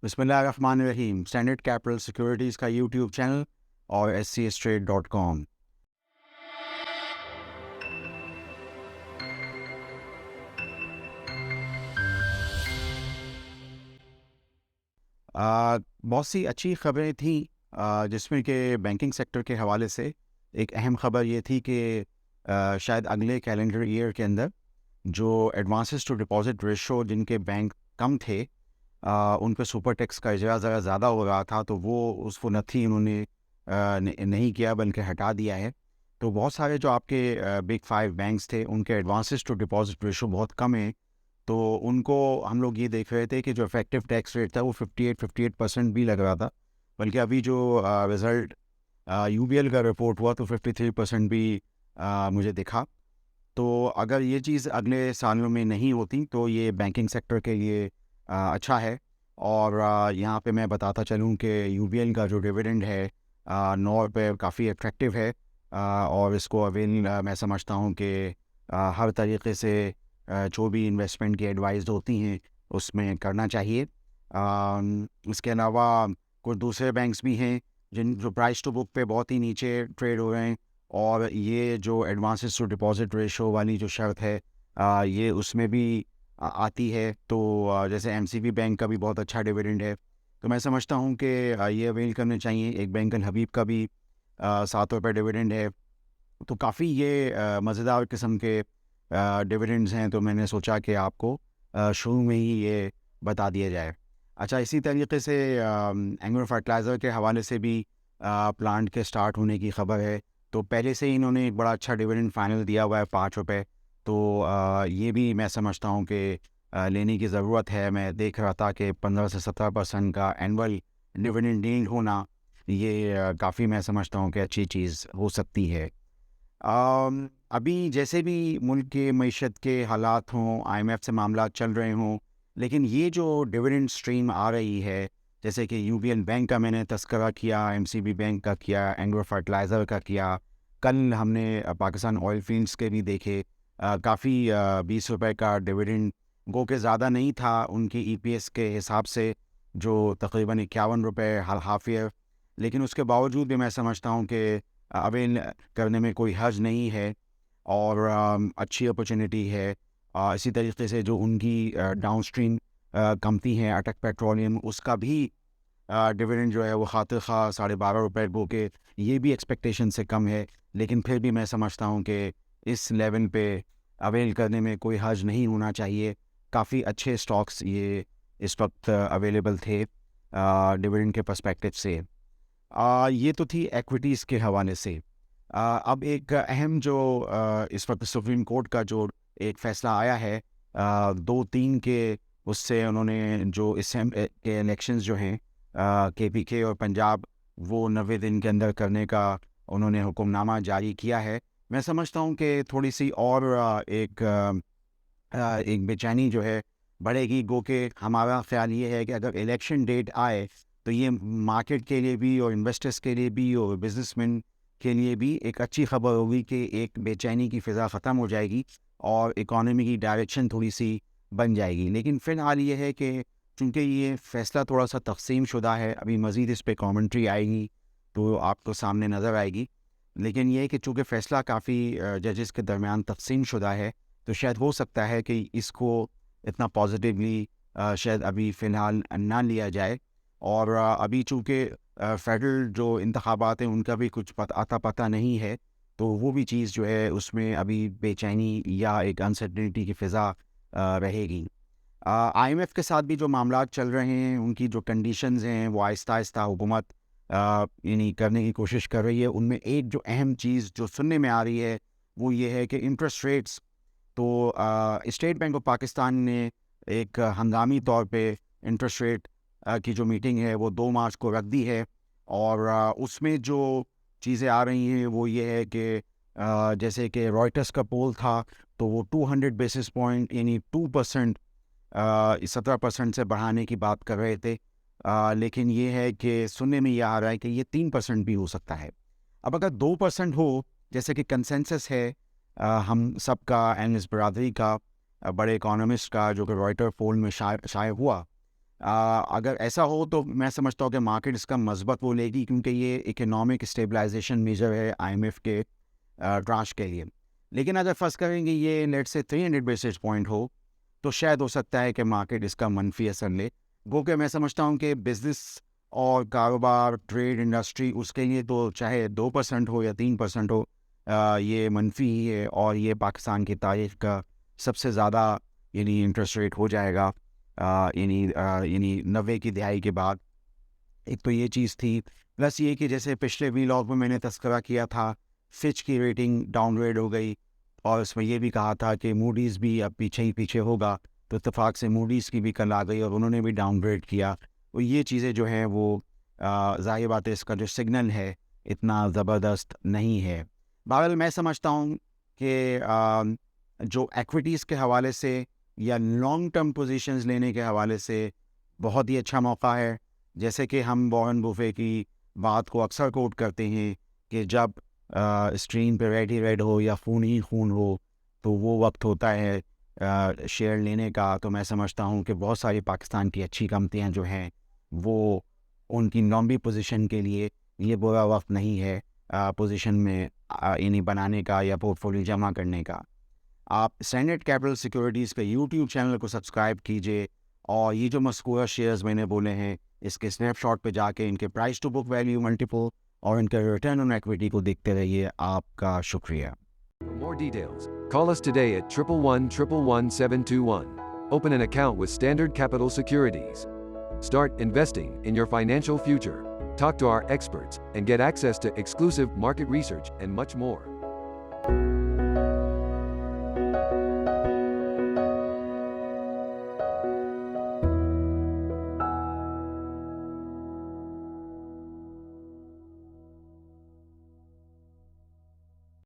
बिस्मिल्लाहिर्रहमानिर्रहीम। Standard capital securities का YouTube channel और scstrade.com। बहुत सी अच्छी खबरें थी, जिसमें कि बैंकिंग सेक्टर के हवाले से एक अहम खबर ये थी कि शायद अगले कैलेंडर ईयर के अंदर जो एडवांसेस टू डिपॉजिट रेशो जिनके बैंक कम थे, उन पे सुपर टैक्स का इजरा ज़रा ज़्यादा हो रहा था, तो वो उसको नथी उन्होंने नहीं किया बल्कि हटा दिया है। तो बहुत सारे जो आपके बिग फाइव बैंक्स थे उनके एडवांसेस टू डिपॉजिट रेशो बहुत कम है। तो उनको हम लोग ये देख रहे थे कि जो इफेक्टिव टैक्स रेट था वो 58% भी लग रहा था, बल्कि अभी जो रिज़ल्ट यूबीएल का रिपोर्ट हुआ तो 53% भी मुझे दिखा। तो अगर ये चीज़ अगले सालों में नहीं होती तो ये बैंकिंग सेक्टर के लिए अच्छा है। और यहाँ पे मैं बताता चलूँ कि यूबीएल का जो डिविडेंड है 9 रुपये काफ़ी अट्रैक्टिव है। और इसको अवेल मैं समझता हूँ कि हर तरीके से जो भी इन्वेस्टमेंट की एडवाइस होती हैं उसमें करना चाहिए। इसके अलावा कुछ दूसरे बैंक्स भी हैं जिन जो प्राइस टू बुक पे बहुत ही नीचे ट्रेड हो रहे हैं, और ये जो एडवांसेस टू डिपॉजिट रेशो वाली जो शर्त है ये उसमें भी आती है। तो जैसे एमसीबी बैंक का भी बहुत अच्छा डिविडेंड है, तो मैं समझता हूँ कि ये अवेल करने चाहिए। एक बैंक अल हबीब का भी 7 रुपये डिविडेंड है। तो काफ़ी ये मज़ेदार किस्म के डिविडेंड्स हैं, तो मैंने सोचा कि आपको शुरू में ही ये बता दिया जाए। अच्छा, इसी तरीके से एंग्रो फर्टिलाइज़र के हवाले से भी प्लांट के स्टार्ट होने की खबर है। तो पहले से ही इन्होंने एक बड़ा अच्छा डिविडेंड फाइनल दिया हुआ है 5 रुपये। तो ये भी मैं समझता हूँ कि लेने की ज़रूरत है। मैं देख रहा था कि 15 से 17% का एनुअल डिविडेंड डील होना, ये काफ़ी मैं समझता हूँ कि अच्छी चीज़ हो सकती है। अभी जैसे भी मुल्क के मईशत के हालात हों, आईएमएफ से मामला चल रहे हों, लेकिन ये जो डिविडेंड स्ट्रीम आ रही है, जैसे कि यूबीएल बैंक का मैंने तज़किरा किया, एमसीबी बैंक का किया, एंग्रो फर्टिलाइज़र का किया, कल हमने पाकिस्तान ऑयल फील्ड्स के भी देखे। काफ़ी 20 रुपए का डिविडेंड, गो के ज़्यादा नहीं था उनकी ईपीएस के हिसाब से, जो तकरीबन 51 रुपए हाफ ईयर। लेकिन उसके बावजूद भी मैं समझता हूँ कि अवेल करने में कोई हर्ज नहीं है, और अच्छी अपॉर्चुनिटी है। इसी तरीके से जो उनकी डाउनस्ट्रीम कंपनी है अटक पेट्रोलियम, उसका भी डिविडेंड जो है वो खातिर खा 12.5 रुपये, गो के ये भी एक्सपेक्टेशन से कम है। लेकिन फिर भी मैं समझता हूँ कि इस लेवल पे अवेल करने में कोई हर्ज नहीं होना चाहिए। काफ़ी अच्छे स्टॉक्स ये इस वक्त अवेलेबल थे डिविडेंड के पर्सपेक्टिव से। ये तो थी एक्विटीज़ के हवाले से। अब एक अहम जो इस वक्त सुप्रीम कोर्ट का जो एक फ़ैसला आया है, 2-3 के उससे उन्होंने जो के इलेक्शंस जो हैं केपीके और पंजाब, वो 90 दिन के अंदर करने का उन्होंने हुक्मनामा जारी किया है। मैं समझता हूँ कि थोड़ी-सी और एक बेचैनी जो है बढ़ेगी, गो के हमारा ख़्याल ये है कि अगर इलेक्शन डेट आए तो ये मार्केट के लिए भी और इन्वेस्टर्स के लिए भी और बिजनेसमैन के लिए भी एक अच्छी खबर होगी कि एक बेचैनी की फ़िज़ा ख़त्म हो जाएगी और इकॉनमी की डायरेक्शन थोड़ी सी बन जाएगी। लेकिन फ़िलहाल ये है कि चूँकि ये फ़ैसला थोड़ा सा तक़सीम शुदा है, अभी मज़ीद इस पे कमेंट्री आएगी तो आपको सामने नज़र आएगी। लेकिन ये है कि चूँकि फ़ैसला काफ़ी जजेस के दरमियान तक़सीम शुदा है, तो शायद हो सकता है कि इसको इतना पॉजिटिवली शायद अभी फ़िलहाल ना लिया जाए। और अभी चूँकि फेडरल जो इंतखाबात हैं उनका भी कुछ अता पता नहीं है, तो वो भी चीज़ जो है उसमें अभी बेचैनी या एक अनसर्टेनिटी की फ़िज़ा रहेगी। आईएमएफ के साथ भी जो मामलात चल रहे हैं, उनकी जो कंडीशंस हैं वो आहिस्ता-आहिस्ता हुकूमत यानी करने की कोशिश कर रही है। उनमें एक जो अहम चीज़ जो सुनने में आ रही है वो ये है कि इंटरेस्ट रेट्स। तो स्टेट बैंक ऑफ पाकिस्तान ने एक हंगामी तौर पे इंटरेस्ट रेट की जो मीटिंग है वो 2 मार्च को रख दी है। और उसमें जो चीज़ें आ रही हैं वो ये है कि जैसे कि रॉयटर्स का पोल था, तो वो 200 बेसिस पॉइंट यानी 2% 17% से बढ़ाने की बात कर रहे थे। लेकिन ये है कि सुनने में ये आ रहा है कि ये 3% भी हो सकता है। अब अगर 2% हो, जैसे कि कंसेंसस है हम सबका, एनालिस्ट बरादरी का, बड़े इकोनॉमिस्ट का, जो कि रॉयटर पोल में शाये हुआ, अगर ऐसा हो तो मैं समझता हूँ कि मार्केट इसका मज़बत वो लेगी, क्योंकि ये इकोनॉमिक स्टेबलाइजेशन मेजर है आईएमएफ के ट्रांश के लिए। लेकिन अगर फर्स्ट करेंगे ये लेट से 300 बेसिस पॉइंट हो, तो शायद हो सकता है कि मार्केट इसका मनफी असर ले। गो कि मैं समझता हूँ कि बिज़नेस और कारोबार, ट्रेड, इंडस्ट्री, उसके लिए तो चाहे 2% हो या 3% हो, ये मनफी ही है, और ये पाकिस्तान की तारीख का सबसे ज़्यादा यानी इंटरेस्ट रेट हो जाएगा यानी 90 की दिहाई के बाद। एक तो ये चीज़ थी, प्लस ये कि जैसे पिछले व्लॉग में मैंने तज़किरा किया था, फिच की रेटिंग डाउनग्रेड हो गई, और उसमें ये भी कहा था कि मूडीज़ भी अब पीछे ही पीछे होगा, तो इत्तेफाक से मूडीज़ की भी कल आ गई और उन्होंने भी डाउनग्रेड किया। तो ये चीज़ें जो हैं वो ज़ाहिर बात है इसका जो सिग्नल है इतना ज़बरदस्त नहीं है। बहरहाल मैं समझता हूँ कि जो एक्विटीज़ के हवाले से या लॉन्ग टर्म पोजीशंस लेने के हवाले से बहुत ही अच्छा मौका है। जैसे कि हम वॉरेन बुफे की बात को अक्सर कोट करते हैं कि जब स्क्रीन पे रेड ही रेड हो या खून ही खून हो, तो वो वक्त होता है शेयर लेने का। तो मैं समझता हूँ कि बहुत सारी पाकिस्तान की अच्छी कंपनियां जो हैं वो उनकी लंबी पोजीशन के लिए ये बुरा वक्त नहीं है पोजीशन में इन्हें बनाने का या पोर्टफोलियो जमा करने का। आप स्टैंडर्ड कैपिटल सिक्योरिटीज़ के यूट्यूब चैनल को सब्सक्राइब कीजिए, और ये जो मज़कूरा शेयर्स मैंने बोले हैं इसके स्नैपशॉट पे जाके इनके price to book value multiple और इनके रिटर्न ऑन इक्विटी को देखते रहिए। आपका शुक्रिया। For more details, call us today at 111-111-721. Open an account with Standard Capital Securities. Start investing in your financial future. Talk to our experts and get access to exclusive market research and much more.